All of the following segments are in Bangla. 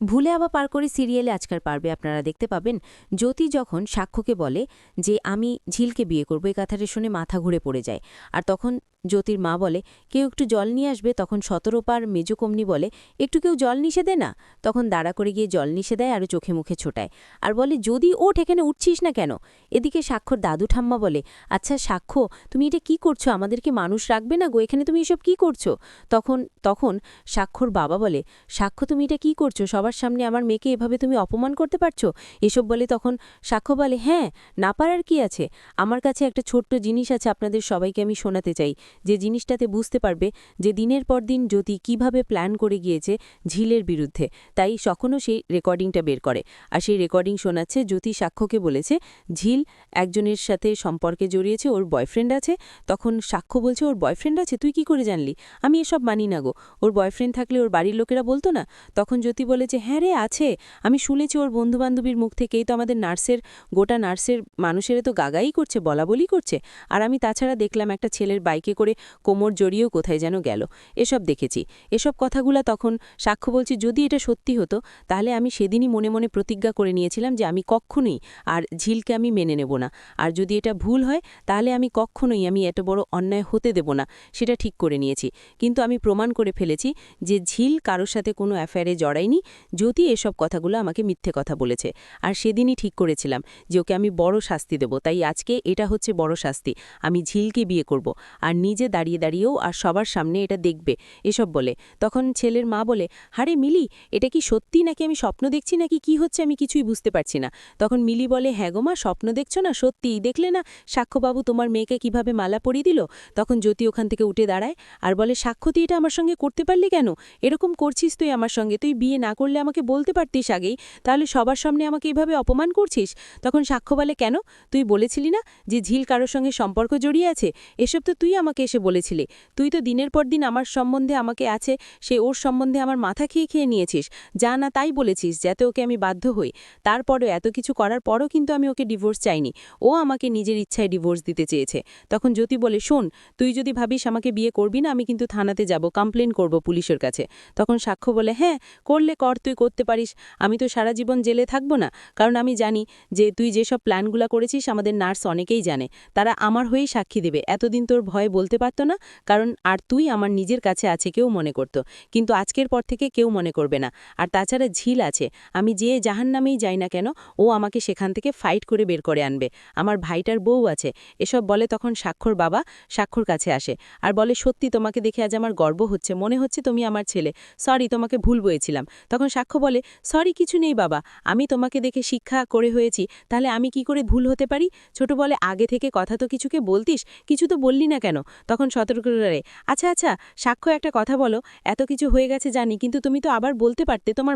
ভুলে আবার পার করে সিরিয়ালে আজকাল পারবে আপনারা দেখতে পাবেন জ্যোতি যখন সাক্ষ্যকে বলে যে আমি ঝিলকে বিয়ে করব, এই কথাটা শুনে মাথা ঘুরে পড়ে যায়। আর তখন জ্যোতির মা বলে কেউ একটু জল নিয়ে আসবে, তখন শতরূপার মেজো কমনি বলে একটু কেউ জল নিষে দে না। তখন দাঁড়া করে গিয়ে জল নিষে দেয় আর চোখে মুখে ছোটায় আর বলে যদি ওঠ, এখানে উঠছিস না কেন। এদিকে সাক্ষ্যর দাদু ঠাম্মা বলে আচ্ছা সাক্ষ্য, তুমি এটা কি করছো, আমাদেরকে মানুষ রাখবে না গো, এখানে তুমি এসব কি করছো। তখন তখন সাক্ষ্যর বাবা বলে সাক্ষ্য তুমি এটা কি করছো, সবার সামনে আমার মেয়েকে এভাবে তুমি অপমান করতে পারছো। এসব বলে তখন সাক্ষ্য বলে হ্যাঁ, না পারার কি আছে, আমার কাছে একটা ছোট্ট জিনিস আছে, আপনাদের সবাইকে আমি শোনাতে চাই, যে জিনিসটাতে বুঝতে পারবে যে দিনের পর দিন জ্যোতি কিভাবে প্ল্যান করে গিয়েছে ঝিলের বিরুদ্ধে। তাই তখনও সেই রেকর্ডিংটা বের করে আর সেই রেকর্ডিং শোনাচ্ছে। জ্যোতি সাক্ষ্যকে বলেছে ঝিল একজনের সাথে সম্পর্কে জড়িয়েছে, ওর বয়ফ্রেন্ড আছে। তখন সাক্ষ্য বলছে ওর বয়ফ্রেন্ড আছে, তুই কি করে জানলি, আমি এসব মানি না গো, ওর বয়ফ্রেন্ড থাকলে ওর বাড়ির লোকেরা বলতো না। তখন জ্যোতি বলে যে হ্যাঁ রে আছে, আমি শুনেছি ওর বন্ধুবান্ধবীর মুখ থেকেই তো আমাদের নার্সের, গোটা নার্সের মানুষেরা তো গাগাই করছে, বলাবলি করছে। আর আমি তাছাড়া দেখলাম একটা ছেলের বাইকে করে কোমর জড়িয়েও কোথায় যেন গেল, এসব দেখেছি। এসব কথাগুলা তখন সাক্ষ্য বলছি যদি এটা সত্যি হতো তাহলে আমি সেদিনই মনে মনে প্রতিজ্ঞা করে নিয়েছিলাম যে আমি কখনোই আর ঝিলকে আমি মেনে নেব না। আর যদি এটা ভুল হয় তাহলে আমি কখনোই আমি এত বড় অন্যায় হতে দেব না, সেটা ঠিক করে নিয়েছি। কিন্তু আমি প্রমাণ করে ফেলেছি যে ঝিল কারোর সাথে কোনো অ্যাফেয়ারে জড়ায়নি, যদি এসব কথাগুলো আমাকে মিথ্যে কথা বলেছে। আর সেদিনই ঠিক করেছিলাম যে ওকে আমি বড় শাস্তি দেব, তাই আজকে এটা হচ্ছে বড় শাস্তি, আমি ঝিলকে বিয়ে করব আর নিজে দাঁড়িয়ে দাঁড়িয়েও আর সবার সামনে এটা দেখবে, এসব বলে। তখন ছেলের মা বলে হারে মিলি, এটা কি সত্যি নাকি আমি স্বপ্ন দেখছি নাকি কি হচ্ছে, আমি কিছুই বুঝতে পারছি না। তখন মিলি বলে হ্যাঁ গো মা, স্বপ্ন দেখছো না, সত্যিই দেখলে না সাক্ষ্যবাবু তোমার মেয়েকে কিভাবে মালা পরিয়ে দিল। তখন জ্যোতি ওখান থেকে উঠে দাঁড়ায় আর বলে সাক্ষ্য তুই এটা আমার সঙ্গে করতে পারলি কেন, এরকম করছিস তুই আমার সঙ্গে, তুই বিয়ে না করলে আমাকে বলতে পারতিস আগেই, তাহলে সবার সামনে আমাকে এভাবে অপমান করছিস। তখন সাক্ষ্য বলে কেন, তুই বলেছিলি না যে ঝিল কারোর সঙ্গে সম্পর্ক জড়িয়ে আছে, এসব তো তুই আমাকে এসে বলেছিলি, তুই তো দিনের পর দিন আমার সম্বন্ধে আমাকে আছে সে ওর সম্বন্ধে আমার মাথা খেয়ে খেয়ে নিয়েছিস, যা না তাই বলেছিস যাতে ওকে আমি বাধ্য হই। তারপরেও এত কিছু করার পরও কিন্তু আমি ওকে ডিভোর্স চাইনি, ও আমাকে নিজের ইচ্ছায় ডিভোর্স দিতে চেয়েছে। তখন জ্যোতি বলে শোন, তুই যদি ভাবিস আমাকে বিয়ে করবি না, আমি কিন্তু থানাতে যাব, কমপ্লেন করব পুলিশের কাছে। তখন সাক্ষ্য বলে হ্যাঁ করলে কর, তুই করতে পারিস, আমি তো সারা জীবন জেলে থাকবো না, কারণ আমি জানি যে তুই যেসব প্ল্যানগুলো করেছিস আমাদের নার্স অনেকেই জানে, তারা আমার হয়েই সাক্ষী দেবে, এতদিন তোর ভয়ে বলতে পারতো না, কারণ আর তুই আমার নিজের কাছে আছে কেউ মনে করত, কিন্তু আজকের পর থেকে কেউ মনে করবে না। আর তাছাড়া ঝিল আছে, আমি যে জাহান্নামেই যাই না কেন ও আমাকে সেখান থেকে ফাইট করে বের করে আনবে, আমার ভাইটার বউ আছে, এসব বলে। তখন সাক্ষর বাবা সাক্ষর কাছে আসে আর বলে সত্যি তোমাকে দেখে আজ আমার গর্ব হচ্ছে, মনে হচ্ছে তুমি আমার ছেলে, সরি তোমাকে ভুল বলেছিলাম। তখন সাক্ষ্য বলে সরি কিছু নেই বাবা, আমি তোমাকে দেখে শিক্ষা করে হয়েছি, তাহলে আমি কি করে ভুল হতে পারি। ছোট বলে আগে থেকে কথা তো কিছুকে বলতিস, কিছু তো বললি না কেন। তখন সতর্ক করে আচ্ছা আচ্ছা সাক্ষ্য একটা কথা বলো, এত কিছু হয়ে গেছে জানি, কিন্তু তুমি তো আবার বলতে পারতে, তোমার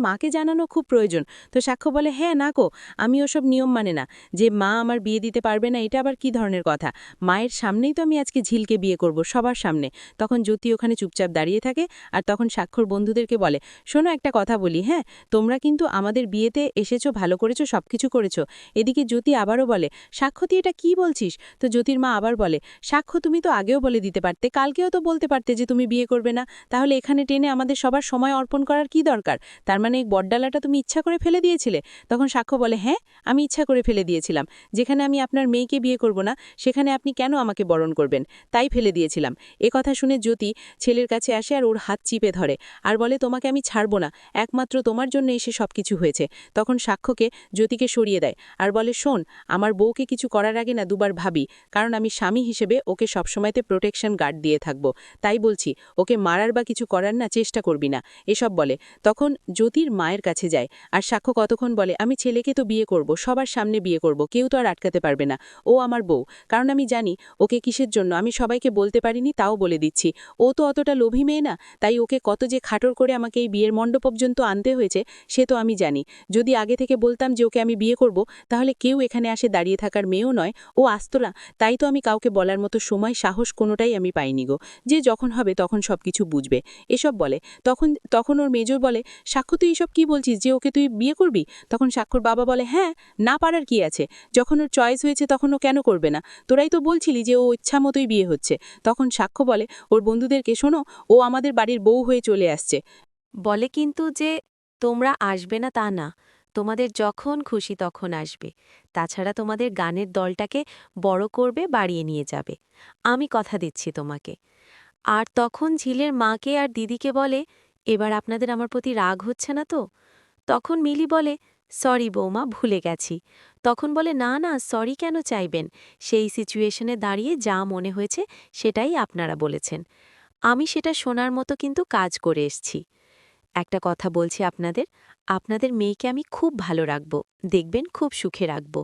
মাকে জানানো খুব প্রয়োজন। তো সাক্ষ্য বলে হ্যাঁ না গো, আমি ওসব নিয়ম মানে না, যে মা আমার বিয়ে দিতে পারবে না এটা আবার কি ধরনের কথা, মায়ের সামনেই তো আমি আজকে ঝিলকে বিয়ে করব সবার সামনে। তখন জ্যোতি ওখানে চুপচাপ দাঁড়িয়ে থাকে আর তখন সাক্ষর বন্ধুদেরকে বলে শোনো একটা কথা বলি, হ্যাঁ তোমরা কিন্তু আমাদের বিয়েতে এসেছো, ভালো করেছো, সবকিছু করেছো। এদিকে জ্যোতি আবারও বলে সাক্ষ্য তুই এটা কি বলছিস। তো জ্যোতির মা আবার বলে সাক্ষ্য তুমি তো আগেও বলে দিতে পারতে, কালকেও তো বলতে পারতে যে তুমি বিয়ে করবে না, তাহলে এখানে টেনে আমাদের সবার সময় অর্পণ করার কি দরকার, তার মানে এই বটডালাটা তুমি ইচ্ছা করে ফেলে দিয়েছিলে। তখন সাক্ষ্য বলে হ্যাঁ আমি ইচ্ছা করে ফেলে দিয়েছিলাম, যেখানে আমি আপনার মেয়েকে বিয়ে করব না সেখানে আপনি কেন আমাকে বরণ করবেন, তাই ফেলে দিয়েছিলাম। এ কথা শুনে জ্যোতি ছেলের কাছে আসে আর ওর হাত চিপে ধরে আর বলে তোমাকে আমি ছাড়ব না, একমাত্র তোমার জন্য এসে সবকিছু হয়েছে। তখন সাক্ষ্যকে জ্যোতিকে সরিয়ে দেয় আর বলে শোন, আমার বউকে কিছু করার আগে না দুবার ভাবি, কারণ আমি স্বামী হিসেবে ওকে সবসময়তে প্রোটেকশন গার্ড দিয়ে থাকবো, তাই বলছি ওকে মারার বা কিছু করার না চেষ্টা করবি না, এসব বলে। তখন জ্যোতির মায়ের কাছে যায় আর সাক্ষ্য কতক্ষণ বলে আমি ছেলেকে তো বিয়ে করব, সবার সামনে বিয়ে করব, কেউ তো আর আটকাতে পারবে না, ও আমার বউ, কারণ আমি জানি ওকে কিসের জন্য আমি সবাইকে বলতে পারিনি, তাও বলে দিচ্ছি, ও তো অতটা লোভী মেয়ে না, তাই ওকে কত যে খাটর করে আমাকে এই বিয়ের মণ্ডপ পর্যন্ত আনতে হয়েছে সে তো আমি জানি, যদি আগে থেকে বলতাম যে ওকে আমি বিয়ে করব তাহলে কেউ এখানে আসে দাঁড়িয়ে থাকার মেয়েও নয়, ও আসতো না, তাই তো আমি কাউকে বলার মতো সময় সাহস কোনোটাই আমি পাইনি গো, যে যখন হবে তখন সবকিছু বুঝবে, এসব বলে। তখন তখন ওর মেজর বলে সাক্ষ্য তুই এসব কি বলছিস যে ওকে তুই বিয়ে করবি। তখন সাক্ষর বাবা বলে হ্যাঁ, না পারার কি আছে, যখন ওর চয়েস হয়েছে তখন ও কেন করবে না, তোরাই তো বলছিলি যে ও ইচ্ছা মতোই বিয়ে হচ্ছে। তখন সাক্ষ্য বলে ওর বন্ধুদেরকে শোনো, ও আমাদের বাড়ির বউ হয়ে চলে আসছে, বলে কিন্তু যে তোমরা আসবে না তা না, তোমাদের যখন খুশি তখন আসবে। তাছাড়া তোমাদের গানের দলটাকে বড় করবে, বাড়িয়ে নিয়ে যাবে। আমি কথা দিচ্ছি তোমাকে। আর তখন ঝিলের মাকে আর দিদিকে বলে, এবার আপনাদের আমার প্রতি রাগ হচ্ছে না তো? তখন মিলি বলে, সরি বৌমা, ভুলে গেছি। তখন বলে, না না, সরি কেন চাইবেন? সেই সিচুয়েশনে দাঁড়িয়ে যা মনে হয়েছে সেটাই আপনারা বলেছেন। আমি সেটা শোনার মতো কিন্তু কাজ করে এসছি। একটা কথা বলছি আপনাদের, আপনাদের মেয়েকে আমি খুব ভালো রাখব, দেখবেন খুব সুখে রাখব।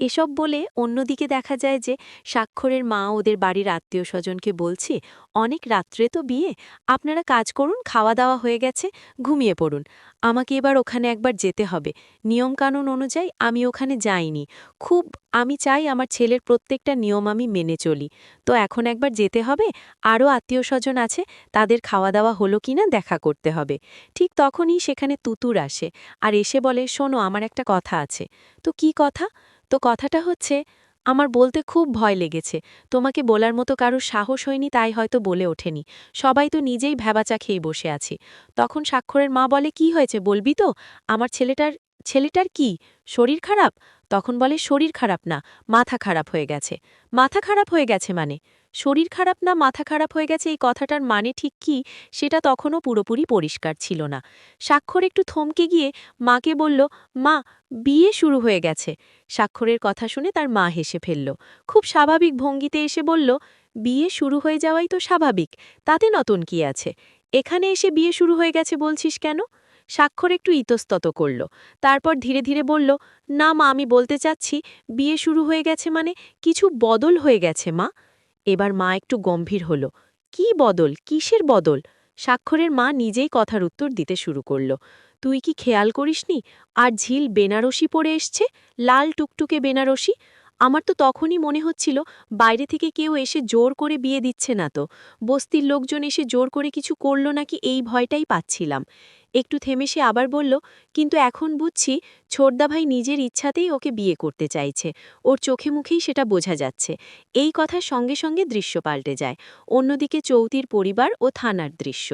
এসব বলে অন্যদিকে দেখা যায় যে স্বাক্ষরের মা ওদের বাড়ির আত্মীয়স্বজনকে বলছে, অনেক রাত্রে তো বিয়ে, আপনারা কাজ করুন, খাওয়া দাওয়া হয়ে গেছে, ঘুমিয়ে পড়ুন। আমাকে এবার ওখানে একবার যেতে হবে। নিয়মকানুন অনুযায়ী আমি ওখানে যাইনি। খুব আমি চাই আমার ছেলের প্রত্যেকটা নিয়ম আমি মেনে চলি। তো এখন একবার যেতে হবে, আরও আত্মীয়স্বজন আছে, তাদের খাওয়া দাওয়া হলো কিনা দেখা করতে হবে। ঠিক তখনই সেখানে তুতুর আসে আর এসে বলে, শোনো, আমার একটা কথা আছে। তো কি কথা? তো কথাটা হচ্ছে, আমার বলতে খুব ভয় লেগেছে। তোমাকে বলার মতো কারো সাহস হয়নি, তাই হয়তো বলে ওঠেনি। সবাই তো নিজেই ভ্যাবাচা খেয়ে বসে আছি। তখন স্বাক্ষরের মা বলে, কি হয়েছে বলবি তো? আমার ছেলেটার কি শরীর খারাপ? তখন বলে, শরীর খারাপ না, মাথা খারাপ হয়ে গেছে। মাথা খারাপ হয়ে গেছে মানে? শরীর খারাপ না মাথা খারাপ হয়ে গেছে, এই কথাটার মানে ঠিক কি সেটা তখনও পুরোপুরি পরিষ্কার ছিল না। স্বাক্ষর একটু থমকে গিয়ে মাকে বলল, মা, বিয়ে শুরু হয়ে গেছে। স্বাক্ষরের কথা শুনে তার মা হেসে ফেলল। খুব স্বাভাবিক ভঙ্গিতে এসে বলল, বিয়ে শুরু হয়ে যাওয়াই তো স্বাভাবিক, তাতে নতুন কি আছে? এখানে এসে বিয়ে শুরু হয়ে গেছে বলছিস কেন? স্বাক্ষর একটু ইতস্তত করল। তারপর ধীরে ধীরে বলল, না মা, আমি বলতে চাচ্ছি, বিয়ে শুরু হয়ে গেছে মানে কিছু বদল হয়ে গেছে মা। এবার মা একটু গম্ভীর হল। কি বদল? কিসের বদল? স্বাক্ষরের মা নিজেই কথার উত্তর দিতে শুরু করল। তুই কি খেয়াল করিসনি? আর ঝিল বেনারসি পরে এসছে, লাল টুকটুকে বেনারসি। আমার তো তখনই মনে হচ্ছিল বাইরে থেকে কেউ এসে জোর করে বিয়ে দিচ্ছে না তো, বস্তির লোকজন এসে জোর করে কিছু করল নাকি, এই ভয়টাই পাচ্ছিলাম। একটু থেমে সে আবার বলল, কিন্তু এখন বুঝছি ছোটদা ভাই নিজের ইচ্ছাতেই ওকে বিয়ে করতে চাইছে, ওর চোখে মুখেই সেটা বোঝা যাচ্ছে। এই কথার সঙ্গে সঙ্গে দৃশ্য পাল্টে যায়। অন্যদিকে চৌতির পরিবার ও থানার দৃশ্য।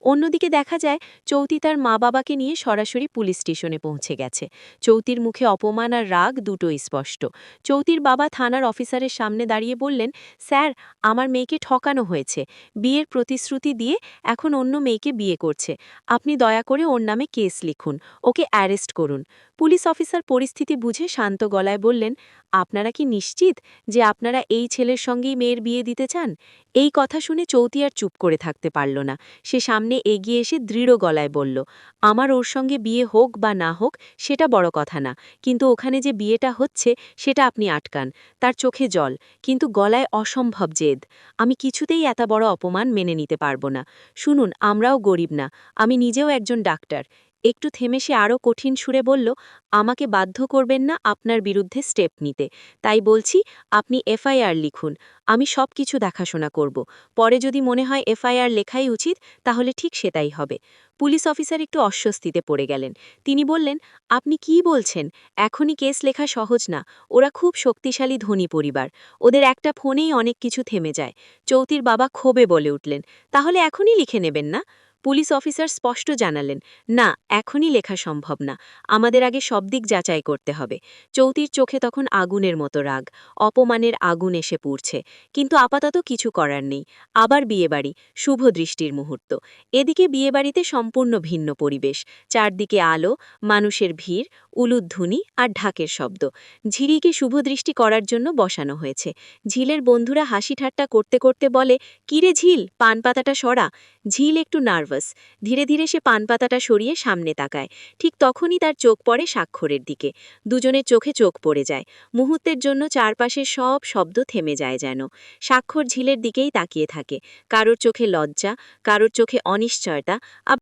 অন্যদিকে দেখা যায় চৌতি তার মা বাবাকে নিয়ে সরাসরি পুলিশ স্টেশনে পৌঁছে গেছে। চৌতির মুখে অপমান আর রাগ দুটোই স্পষ্ট। চৌতির বাবা থানার অফিসারের সামনে দাঁড়িয়ে বললেন, স্যার, আমার মেয়েকে ঠকানো হয়েছে, বিয়ের প্রতিশ্রুতি দিয়ে এখন অন্য মেয়েকে বিয়ে করছে। আপনি দয়া করে ওর নামে কেস লিখুন, ওকে অ্যারেস্ট করুন। পুলিশ অফিসার পরিস্থিতি বুঝে শান্ত গলায় বললেন, আপনারা কি নিশ্চিত যে আপনারা এই ছেলের সঙ্গেই মেয়ের বিয়ে দিতে চান? এই কথা শুনে চৌতি আর চুপ করে থাকতে পারল না। সে সামনে এগিয়ে এসে দৃঢ় গলায় বলল, আমার ওর সঙ্গে বিয়ে হোক বা না হোক সেটা বড় কথা না, কিন্তু ওখানে যে বিয়েটা হচ্ছে সেটা আপনি আটকান। তার চোখে জল, কিন্তু গলায় অসম্ভব জেদ। আমি কিছুতেই এত বড় অপমান মেনে নিতে পারবো না। শুনুন, আমরাও গরিব না, আমি নিজেও একজন ডাক্তার। একটু থেমে সে আরও কঠিন সুরে বলল, আমাকে বাধ্য করবেন না আপনার বিরুদ্ধে স্টেপ নিতে। তাই বলছি, আপনি এফআইআর লিখুন, আমি সব কিছু দেখাশোনা করব। পরে যদি মনে হয় এফআইআর লেখাই উচিত, তাহলে ঠিক সেটাই হবে। পুলিশ অফিসার একটু অস্বস্তিতে পড়ে গেলেন। তিনি বললেন, আপনি কি বলছেন? এখনই কেস লেখা সহজ না। ওরা খুব শক্তিশালী ধনী পরিবার, ওদের একটা ফোনেই অনেক কিছু থেমে যায়। চৌতির বাবা ক্ষোভে বলে উঠলেন, তাহলে এখনই লিখে নেবেন না? পুলিশ অফিসার স্পষ্ট জানালেন, না, এখনই লেখা সম্ভব না, আমাদের আগে সব দিক যাচাই করতে হবে। চৌতির চোখে তখন আগুনের মতো রাগ, অপমানের আগুন এসে পুড়ছে। কিন্তু আপাতত কিছু করার নেই। আবার বিয়েবাড়ি, শুভ দৃষ্টির মুহূর্ত। এদিকে বিয়েবাড়িতে সম্পূর্ণ ভিন্ন পরিবেশ। চারদিকে আলো, মানুষের ভিড়, উলুধ্বনি আর ঢাকের শব্দ। ঝিরিকে শুভদৃষ্টি করার জন্য বসানো হয়েছে। ঝিলের বন্ধুরা হাসি ঠাট্টা করতে করতে বলে, কিরে ঝিল, পান পাতাটা সরা। ঝিল একটু নার্ভাস। ধীরে ধীরে সে পান পাতাটা সরিয়ে সামনে তাকায়। ঠিক তখনই তার চোখ পড়ে স্বাক্ষরের দিকে। দুজনের চোখে চোখ পড়ে যায়। মুহূর্তের জন্য চারপাশের সব শব্দ থেমে যায় যেন। স্বাক্ষর ঝিলের দিকেই তাকিয়ে থাকে। কারোর চোখে লজ্জা, কারোর চোখে অনিশ্চয়তা,